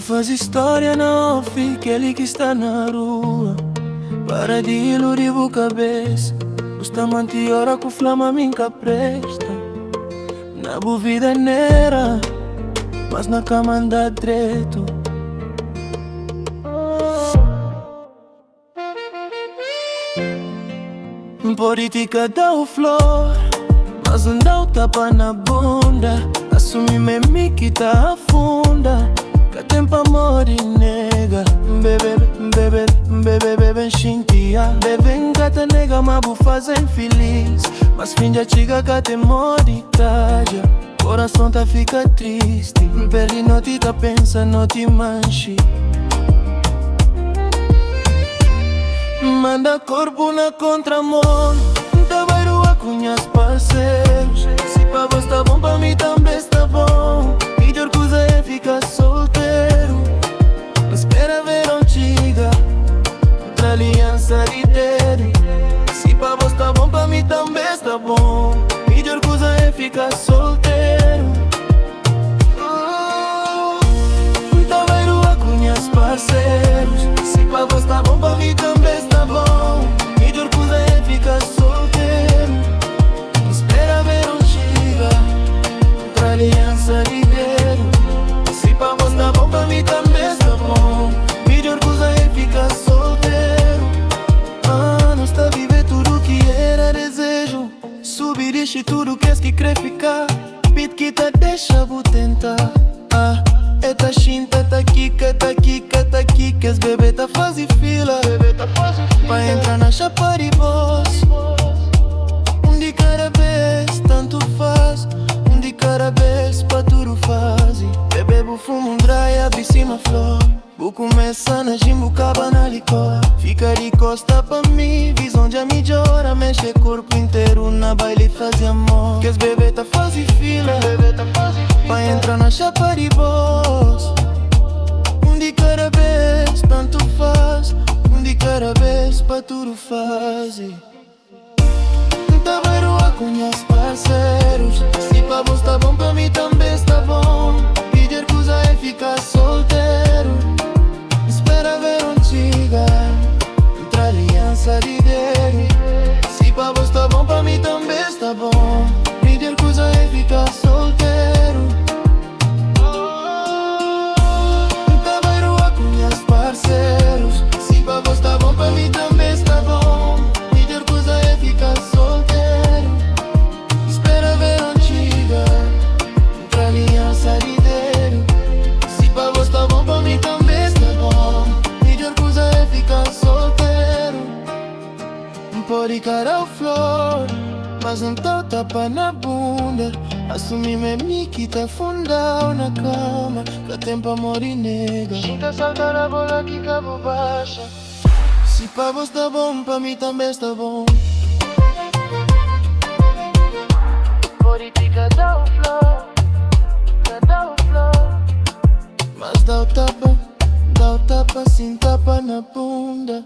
faz história não fica ele que está na rua. Para de iludir a cabeça. Custa manter hora com flama minha presta. Na boa vida nera, mas na cama anda direito. Política dá o flor, mas não dá o tapa na bunda. Assumir mesmo que tá afunda. Que tempo amor e nega. Bebê, bebê, bebê, bebê, xintia. Bebê engata nega, mas vou fazer feliz. Mas fim de chiga que te mori taja. Coração tá fica triste. Pele não te tá pensa, não te manche. Manda corpo na contramão. Tá vai rua com as parceiros. Se pra vos tá bom, pra mim também está bom. Melhor coisa é ficar solteiro. Espera ver antiga outra aliança de dedo. Se pra vos tá bom, pra mim também está bom. Melhor coisa é ficar solteiro. Tá vai rua com as parceiros. Se pra vos tá bom, pra mim também está bom. Melhor coisa é ficar solteiro. Espera ver antiga outra aliança de dedo. Se pra vos tá bom, pra mim também está bom. Melhor coisa é ficar solteiro. Não está a viver tudo que era desejo. Subir e tudo que és que quer ficar. Beat que tá deixa vou tentar. Eta chinta, tá kika, tá kika, tá kika. As bebê tá fazendo fila pra entrar na chapa de boss. De cada vez, tanto faz. De cada vez, pra tudo faz. Bebê, vou fumar um dry, abre cima flor. Vou começar na gym, caba na licor. Fica de costa pra mim, visão de a melhora. Mexe corpo inteiro na baile, faz amor. Que as bebê tá fazendo fila pra entrar na chapa de boss. De cada vez, tanto faz. De cada vez, pra tudo faz. Tá vai rua com as parceiros. Se pra vos tá bom, pra mim também está bom. Pedir coisa é ficar solteiro. Espera ver antiga outra aliança de dedo. Se pra vos tá bom, pra mim também está bom. Pedir coisa é ficar solteiro. Tá vai rua com as parceiros. Se pra vos tá bom, pra mim também está bom. Pedir coisa é ficar solteiro. Espera ver antiga outra aliança de dedo. Se pra vos tá bom, pra mim também está bom. Melhor coisa é ficar solteiro. Pode cara o flor, mas não tá o tapa na bunda. Assumir mesmo que tá fundado na cama. Que tempo amor e nega. Sinta saltar a bola que cabo baixa. Se pra vos tá bom, pra mim também está bom. Politica dá o flor, dá o flor. Mas dá o tapa sem tapa na bunda.